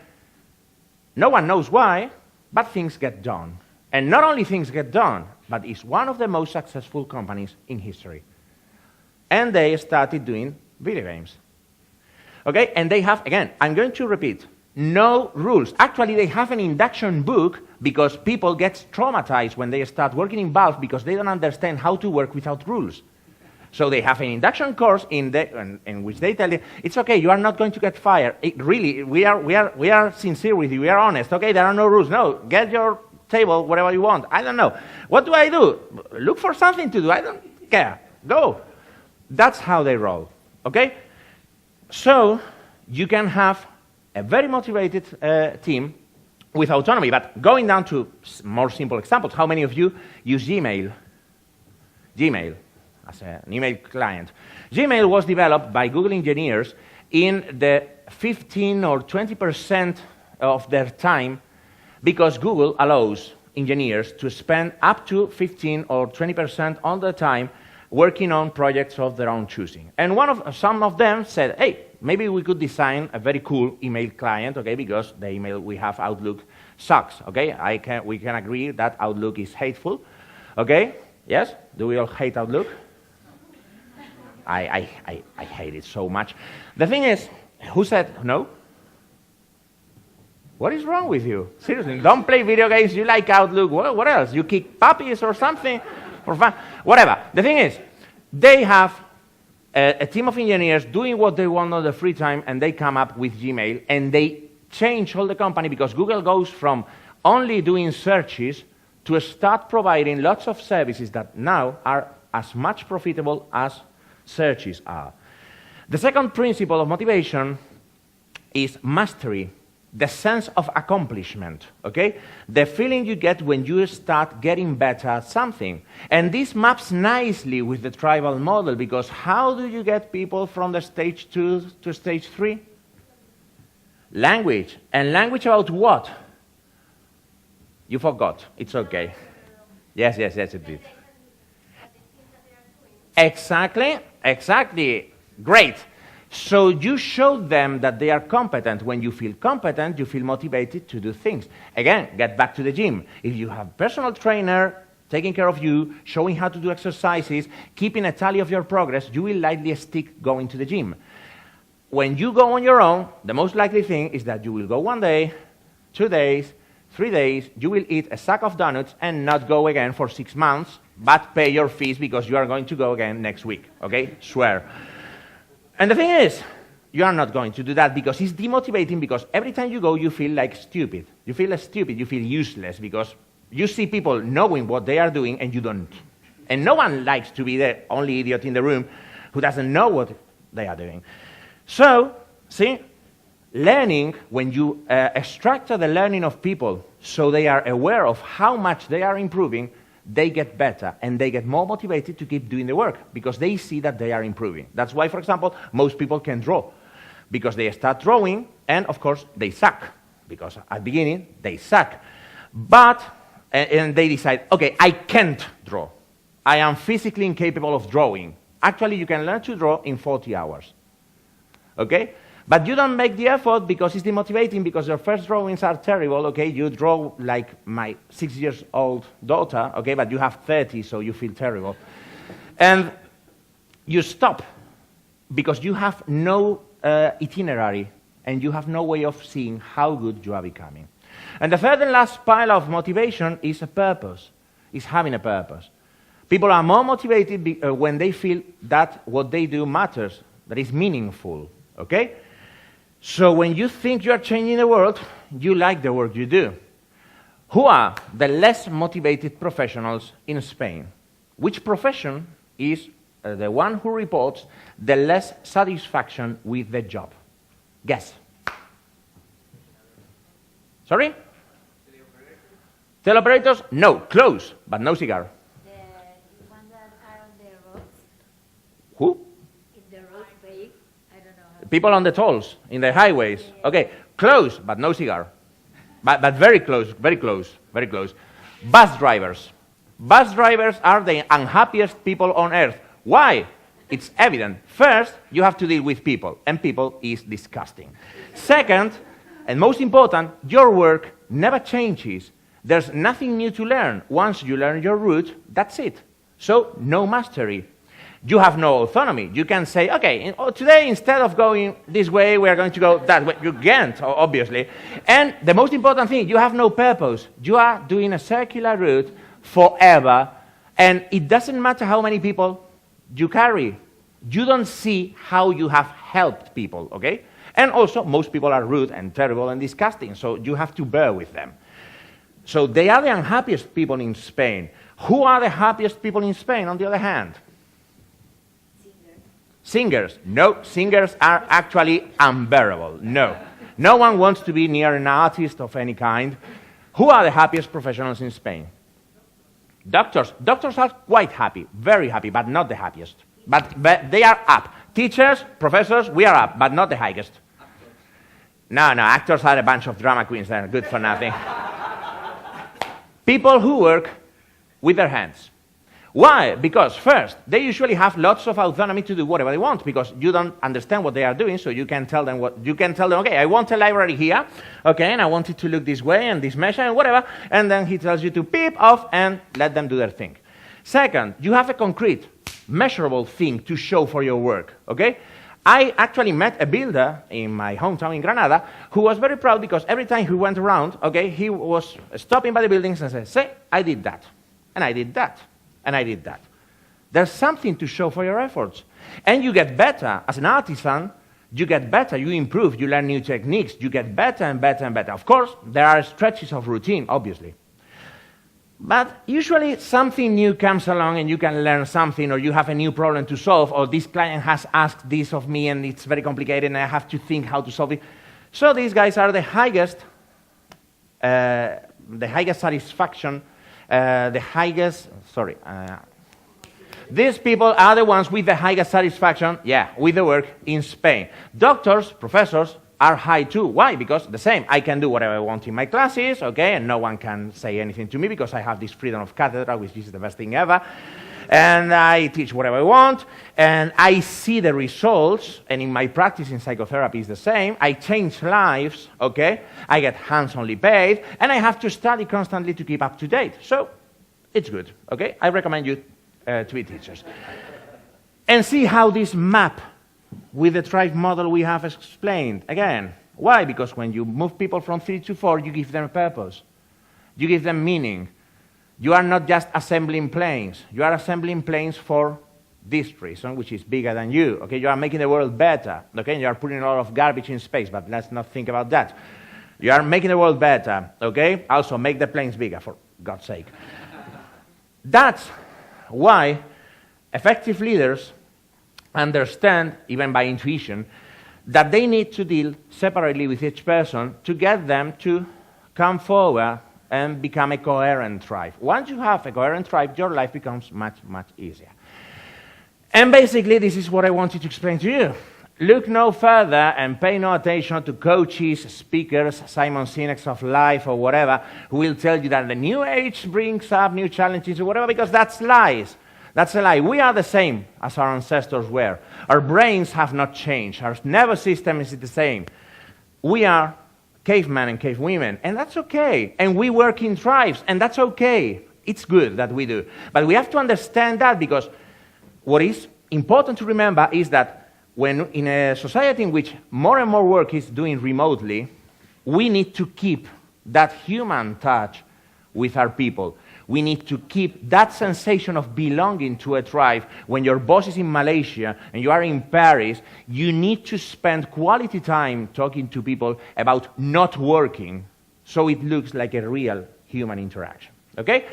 no one knows why, but things get done. And not only things get done, but it's one of the most successful companies in history. And they started doing video games. Okay, and they have, again, I'm going to repeat, no rules. Actually, they have an induction book because people get traumatized when they start working in Valve because they don't understand how to work without rules. So they have an induction course in which they tell you, it's okay, you are not going to get fired. Really, we are sincere with you, we are honest. Okay, there are no rules. No, get your table whatever you want. I don't know. What do I do? Look for something to do. I don't care. Go. That's how they roll. Okay? So you can have a very motivated team with autonomy. But going down to more simple examples, how many of you use Gmail? Gmail as an email client. Gmail was developed by Google engineers in the 15 or 20% of their time because Google allows engineers to spend up to 15 or 20% of the time working on projects of their own choosing. And some of them said, hey, maybe we could design a very cool email client, okay, because the email we have, Outlook, sucks, okay? We can agree that Outlook is hateful, okay? Yes? Do we all hate Outlook? I hate it so much. The thing is, who said no? What is wrong with you? Seriously, don't play video games, you like Outlook, what else? You kick puppies or something? For fun? Whatever. The thing is, they have a team of engineers doing what they want on the free time, and they come up with Gmail, and they change all the company because Google goes from only doing searches to start providing lots of services that now are as much profitable as searches are. The second principle of motivation is mastery, the sense of accomplishment, okay? The feeling you get when you start getting better at something. And this maps nicely with the tribal model, because how do you get people from the stage 2 to stage 3? Language. And language about what? You forgot. It's okay. Yes, it did. Exactly. Great. So you show them that they are competent. When you feel competent, you feel motivated to do things. Again, get back to the gym. If you have a personal trainer taking care of you, showing how to do exercises, keeping a tally of your progress, you will likely stick going to the gym. When you go on your own, the most likely thing is that you will go 1 day, 2 days, 3 days, you will eat a sack of donuts and not go again for 6 months, but pay your fees because you are going to go again next week, okay? Swear. And the thing is, you are not going to do that because it's demotivating, because every time you go, you feel like stupid. You feel stupid, you feel useless, because you see people knowing what they are doing and you don't. And no one likes to be the only idiot in the room who doesn't know what they are doing. So, see, learning, when you structure the learning of people so they are aware of how much they are improving, they get better and they get more motivated to keep doing the work because they see that they are improving. That's why, for example, most people can draw, because they start drawing and, of course, they suck, because at the beginning they suck. But, and they decide, okay, I can't draw. I am physically incapable of drawing. Actually, you can learn to draw in 40 hours. Okay? But you don't make the effort because it's demotivating, because your first drawings are terrible, okay? You draw like my 6-year-old daughter, okay, but you have 30, so you feel terrible. And you stop because you have no itinerary and you have no way of seeing how good you are becoming. And the third and last pile of motivation is a purpose, is having a purpose. People are more motivated when they feel that what they do matters, that is meaningful, okay? So when you think you are changing the world, you like the work you do. Who are the less motivated professionals in Spain? Which profession is the one who reports the less satisfaction with the job? Guess. Sorry? Teleoperators? No, close, but no cigar. The ones that are on the roads? Who? In the road paved? I don't know how. People on the tolls, in the highways. Okay, close, but no cigar. But very close, very close, very close. Bus drivers. Bus drivers are the unhappiest people on earth. Why? It's evident. First, you have to deal with people, and people is disgusting. Second, and most important, your work never changes. There's nothing new to learn. Once you learn your route, that's it. So, no mastery. You have no autonomy. You can say, okay, today instead of going this way, we are going to go that way. You can't, obviously. And the most important thing, you have no purpose. You are doing a circular route forever, and it doesn't matter how many people you carry. You don't see how you have helped people, okay? And also, most people are rude and terrible and disgusting, so you have to bear with them. So they are the unhappiest people in Spain. Who are the happiest people in Spain, on the other hand? Singers. No, singers are actually unbearable. No. No one wants to be near an artist of any kind. Who are the happiest professionals in Spain? Doctors. Doctors are quite happy, very happy, but not the happiest. But they are up. Teachers, professors, we are up, but not the highest. No, actors are a bunch of drama queens that are good for nothing. People who work with their hands. Why? Because first, they usually have lots of autonomy to do whatever they want, because you don't understand what they are doing, so you can tell them okay, I want a library here, okay, and I want it to look this way and this measure and whatever, and then he tells you to beep off and let them do their thing. Second, you have a concrete, measurable thing to show for your work, okay? I actually met a builder in my hometown in Granada who was very proud because every time he went around, okay, he was stopping by the buildings and said, say, I did that, and I did that, and I did that. There's something to show for your efforts. And you get better. As an artisan, you get better, you improve, you learn new techniques, you get better and better and better. Of course, there are stretches of routine, obviously. But usually something new comes along and you can learn something, or you have a new problem to solve, or this client has asked this of me and it's very complicated and I have to think how to solve it. So these guys are the highest satisfaction, these people are the ones with the highest satisfaction, with the work in Spain. Doctors, professors, are high too. Why? Because the same. I can do whatever I want in my classes, okay, and no one can say anything to me because I have this freedom of cathedra, which is the best thing ever. And I teach whatever I want, and I see the results, and in my practice in psychotherapy is the same. I change lives, okay? I get hands-only paid, and I have to study constantly to keep up to date. So it's good, okay? I recommend you to be teachers. And see how this map with the tribe model we have explained. Again, why? Because when you move people from 3 to 4, you give them a purpose. You give them meaning. You are not just assembling planes. You are assembling planes for this reason, which is bigger than you. Okay, you are making the world better. Okay, you are putting a lot of garbage in space, but let's not think about that. You are making the world better. Okay, also make the planes bigger, for God's sake. That's why effective leaders understand, even by intuition, that they need to deal separately with each person to get them to come forward and become a coherent tribe. Once you have a coherent tribe, your life becomes much, much easier. And basically, this is what I wanted to explain to you. Look no further and pay no attention to coaches, speakers, Simon Sinek's of life or whatever, who will tell you that the new age brings up new challenges or whatever, because that's lies. That's a lie. We are the same as our ancestors were. Our brains have not changed. Our nervous system is the same. We are cavemen and cavewomen, and that's okay. And we work in tribes, and that's okay. It's good that we do. But we have to understand that, because what is important to remember is that when in a society in which more and more work is doing remotely, we need to keep that human touch with our people. We need to keep that sensation of belonging to a tribe. When your boss is in Malaysia and you are in Paris, you need to spend quality time talking to people about not working, so it looks like a real human interaction. Okay?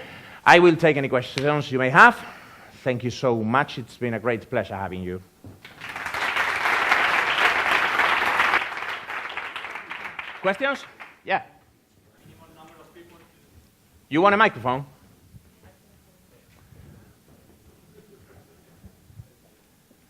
I will take any questions you may have. Thank you so much. It's been a great pleasure having you. Questions? Yeah. You want a microphone?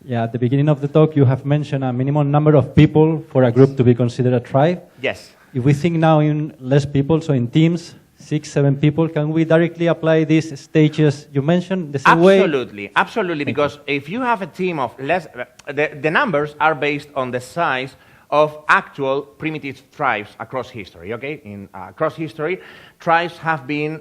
Yeah, at the beginning of the talk, you have mentioned a minimum number of people for a group to be considered a tribe. Yes. If we think now in less people, so in teams, 6, 7 people, can we directly apply these stages you mentioned the same way? Absolutely, absolutely, because if you have a team of less, the numbers are based on the size of actual primitive tribes across history, okay? Across history, tribes have been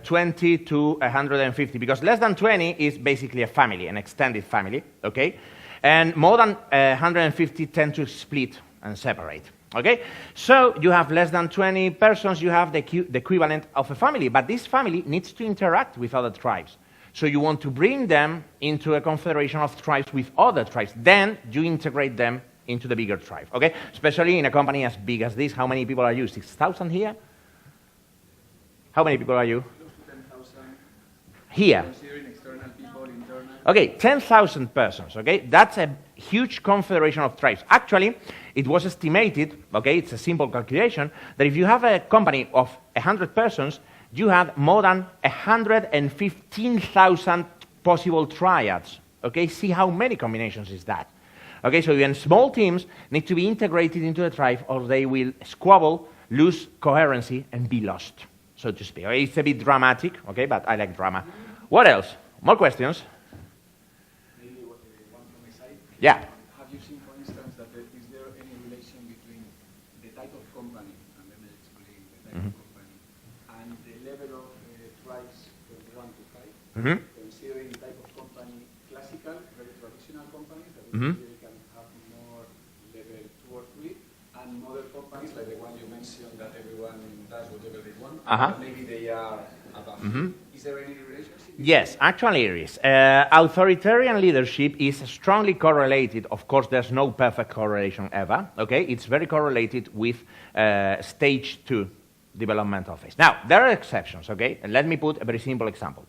20 to 150, because less than 20 is basically a family, an extended family, okay? And more than 150 tend to split and separate, okay? So you have less than 20 persons, you have the equivalent of a family, but this family needs to interact with other tribes. So you want to bring them into a confederation of tribes with other tribes. Then you integrate them into the bigger tribe, okay? Especially in a company as big as this. How many people are you? 6,000 here? How many people are you? Close to 10,000. Here. Considering external people, internal. Okay, 10,000 persons, okay? That's a huge confederation of tribes. Actually, it was estimated, okay, it's a simple calculation, that if you have a company of 100 persons, you have more than 115,000 possible triads, okay? See how many combinations is that. Okay, so even small teams need to be integrated into the tribe, or they will squabble, lose coherency, and be lost, so to speak. Okay, it's a bit dramatic, okay, but I like drama. What else? More questions? Maybe one from my side. Yeah. Have you seen, for instance, that is there any relation between the type of company, and let me explain the type of company, and the level of tribes from 1 to 5, considering the type of company, classical, very traditional companies, that they can have more level 2 or 3, and modern companies, like the one you mentioned, that everyone does whatever they want, but maybe they are above. Is there any relationship? Yes, actually there is. Authoritarian leadership is strongly correlated. Of course, there's no perfect correlation ever, okay? It's very correlated with stage 2 developmental phase. Now, there are exceptions, okay? And let me put a very simple example.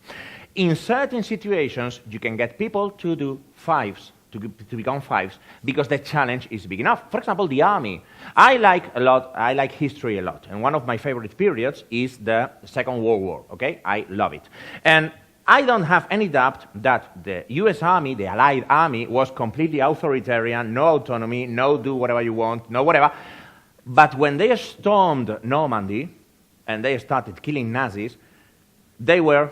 In certain situations, you can get people to do fives, to become fives, because the challenge is big enough. For example, the army. I like history a lot, and one of my favorite periods is the Second World War, okay? I love it. And I don't have any doubt that the US Army, the Allied Army, was completely authoritarian, no autonomy, no do whatever you want, no whatever. But when they stormed Normandy and they started killing Nazis, they were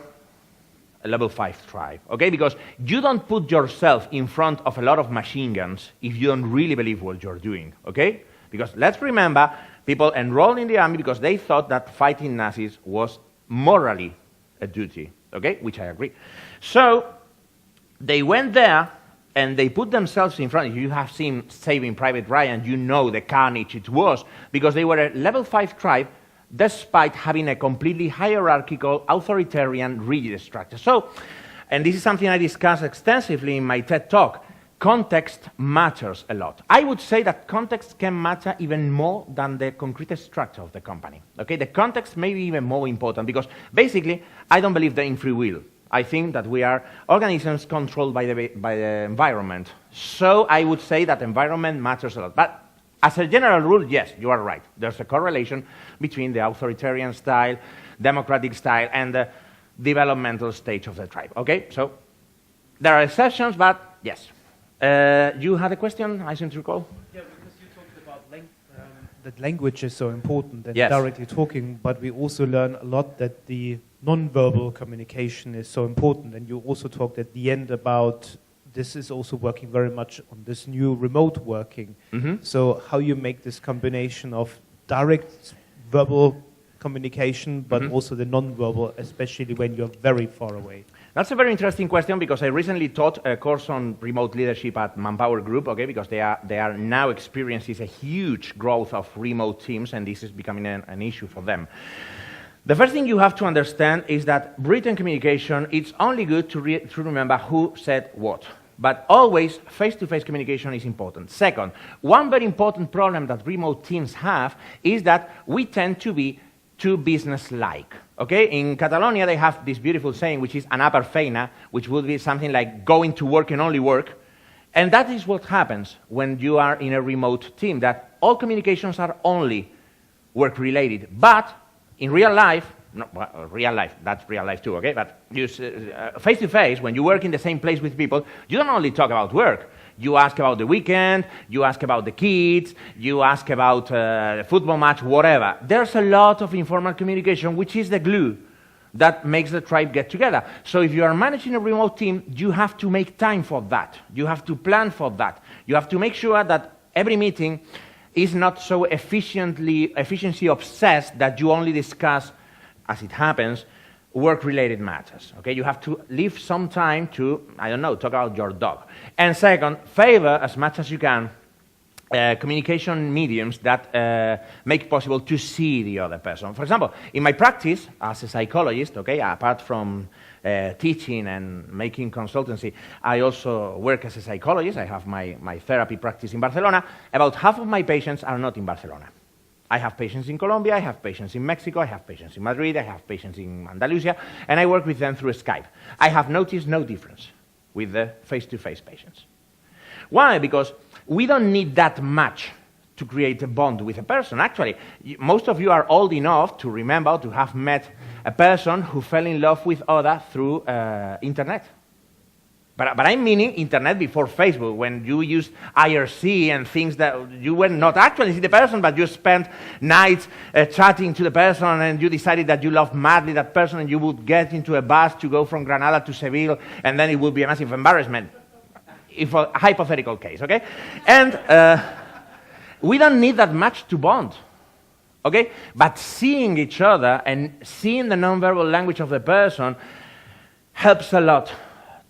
a level 5 tribe, okay? Because you don't put yourself in front of a lot of machine guns if you don't really believe what you're doing, okay? Because let's remember, people enrolled in the army because they thought that fighting Nazis was morally a duty, okay? Which I agree. So they went there and they put themselves in front. If you have seen Saving Private Ryan, you know the carnage it was, because they were a level 5 tribe despite having a completely hierarchical, authoritarian, rigid structure. So, and this is something I discuss extensively in my TED Talk, context matters a lot. I would say that context can matter even more than the concrete structure of the company. Okay, the context may be even more important because basically, I don't believe in free will. I think that we are organisms controlled by the environment. So I would say that environment matters a lot. But as a general rule, yes, you are right. There's a correlation between the authoritarian style, democratic style, and the developmental stage of the tribe. Okay, so there are exceptions, but yes. You had a question, I seem to recall? Yeah, because you talked about that language is so important and yes. directly talking, but we also learn a lot that the non-verbal communication is so important. And you also talked at the end about this is also working very much on this new remote working. Mm-hmm. So how you make this combination of direct verbal communication, but mm-hmm. also the non-verbal, especially when you're very far away? That's a very interesting question because I recently taught a course on remote leadership at Manpower Group, okay, because they are now experiencing a huge growth of remote teams, and this is becoming an issue for them. The first thing you have to understand is that written communication, it's only good to remember who said what. But always, face-to-face communication is important. Second, one very important problem that remote teams have is that we tend to be too business-like. Okay? In Catalonia, they have this beautiful saying, which is anar per feina, which would be something like going to work and only work. And that is what happens when you are in a remote team, that all communications are only work-related. But in real life, real life, that's real life too, okay? But face-to-face, when you work in the same place with people, you don't only talk about work. You ask about the weekend, you ask about the kids, you ask about the football match, whatever. There's a lot of informal communication, which is the glue that makes the tribe get together. So if you are managing a remote team, you have to make time for that. You have to plan for that. You have to make sure that every meeting is not so efficiency obsessed that you only discuss, as it happens, work-related matters. Okay, you have to leave some time to, I don't know, talk about your dog. And second, favor as much as you can communication mediums that make possible to see the other person. For example, in my practice as a psychologist, okay, apart from teaching and making consultancy, I also work as a psychologist. I have my therapy practice in Barcelona. About half of my patients are not in Barcelona. I have patients in Colombia, I have patients in Mexico, I have patients in Madrid, I have patients in Andalusia, and I work with them through Skype. I have noticed no difference with the face-to-face patients. Why? Because we don't need that much to create a bond with a person. Actually, most of you are old enough to remember to have met a person who fell in love with other through internet. But I'm meaning internet before Facebook, when you used IRC and things that you were not actually see the person, but you spent nights chatting to the person, and you decided that you loved madly that person, and you would get into a bus to go from Granada to Seville, and then it would be a massive embarrassment. If a hypothetical case, okay? And we don't need that much to bond, okay? But seeing each other and seeing the nonverbal language of the person helps a lot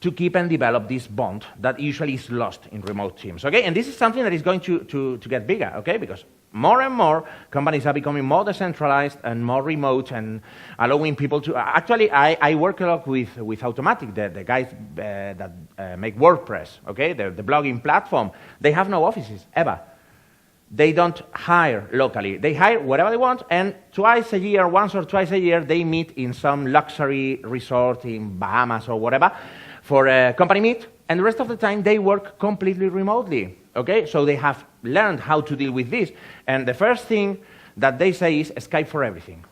to keep and develop this bond that usually is lost in remote teams, okay? And this is something that is going to get bigger, okay? Because more and more companies are becoming more decentralized and more remote and allowing people to... Actually, I work a lot with Automatic, the guys that make WordPress, okay? The blogging platform. They have no offices, ever. they don't hire locally. They hire whatever they want, and twice a year, once or twice a year, they meet in some luxury resort in Bahamas or whatever for a company meet, and the rest of the time they work completely remotely, okay? So they have learned how to deal with this, and the first thing that they say is Skype for everything.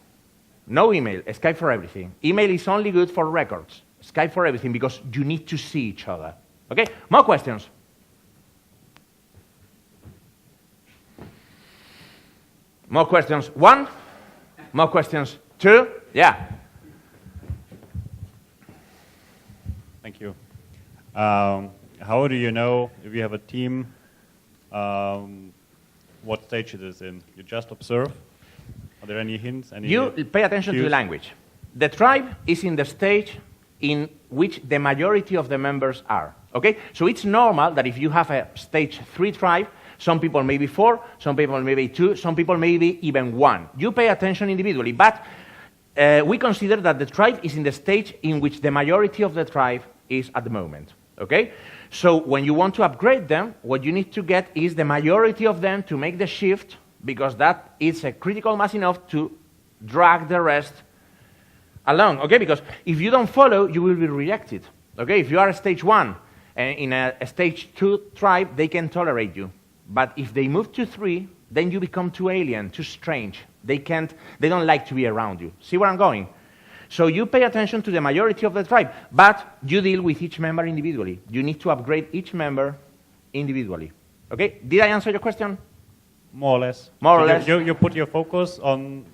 No email, Skype for everything. Email is only good for records. Skype for everything, because you need to see each other, okay? More questions? More questions? One? More questions? Two? Yeah. Thank you. How do you know if you have a team, what stage it is in? You just observe? Are there any hints? You pay attention to the language. The tribe is in the stage in which the majority of the members are, okay? So it's normal that if you have a stage 3 tribe, some people may be 4, some people may be 2, some people may be even 1. You pay attention individually, but we consider that the tribe is in the stage in which the majority of the tribe is at the moment, okay? So when you want to upgrade them, what you need to get is the majority of them to make the shift, because that is a critical mass enough to drag the rest along, okay? Because if you don't follow, you will be rejected, okay? If you are a stage 1 and in a stage 2 tribe, they can tolerate you. But if they move to 3, then you become too alien, too strange. They don't like to be around you. See where I'm going? So you pay attention to the majority of the tribe, but you deal with each member individually. You need to upgrade each member individually. Okay? Did I answer your question? More or less. More or less. You put your focus on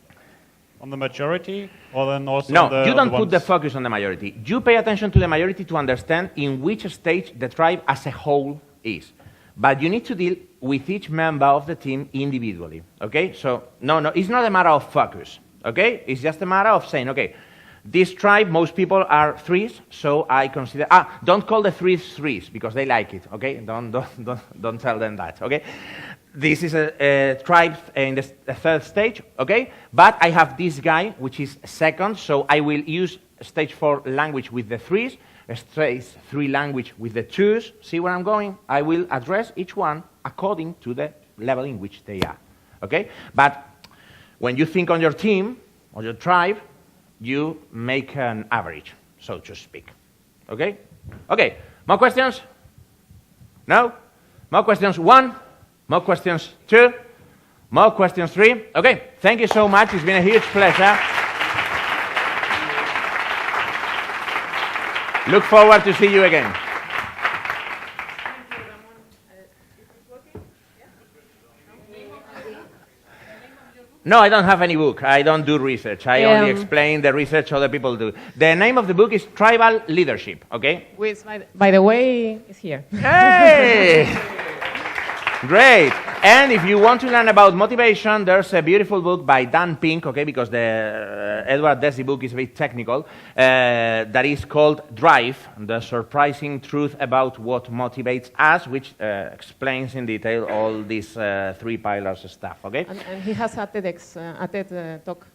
the majority, or then also No, you don't put the focus on the majority. You pay attention to the majority to understand in which stage the tribe as a whole is. But you need to deal with each member of the team individually, okay? So, no, it's not a matter of focus, okay? It's just a matter of saying, okay, this tribe, most people are 3s, so I consider, don't call the 3s 3s, because they like it, okay? Don't tell them that, okay? This is a tribe in the 3rd stage, okay? But I have this guy, which is 2nd, so I will use stage 4 language with the 3s, stage 3 language with the 2s. See where I'm going? I will address each one according to the level in which they are, okay? But when you think on your team, or your tribe, you make an average, so to speak, okay? Okay, more questions? No? More questions? 1? More questions? 2? More questions? 3? Okay, thank you so much. It's been a huge pleasure. Look forward to see you again. No, I don't have any book. I don't do research. I only explain the research other people do. The name of the book is Tribal Leadership, okay? Which, by the way, is here. Hey! Great. And if you want to learn about motivation, there's a beautiful book by Dan Pink, okay, because the Edward Deci book is very technical, that is called Drive, The Surprising Truth About What Motivates Us, which explains in detail all these 3 pillars stuff, okay? And he has a TEDx, a TED talk.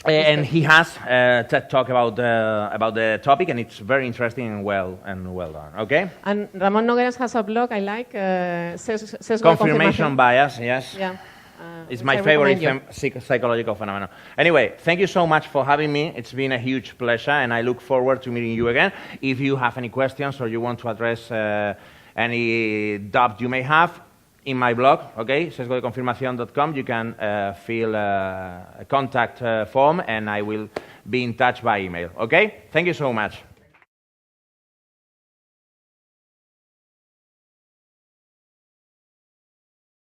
And he has a TED talk about the topic, and it's very interesting and well done. Okay. And Ramon Nogueras has a blog I like. Confirmation bias, yes. Yeah. It's my favorite psychological phenomenon. Anyway, thank you so much for having me. It's been a huge pleasure, and I look forward to meeting you again. If you have any questions or you want to address any doubt you may have, in my blog, okay, sesgodeconfirmacion.com, you can fill a contact form, and I will be in touch by email, okay? Thank you so much.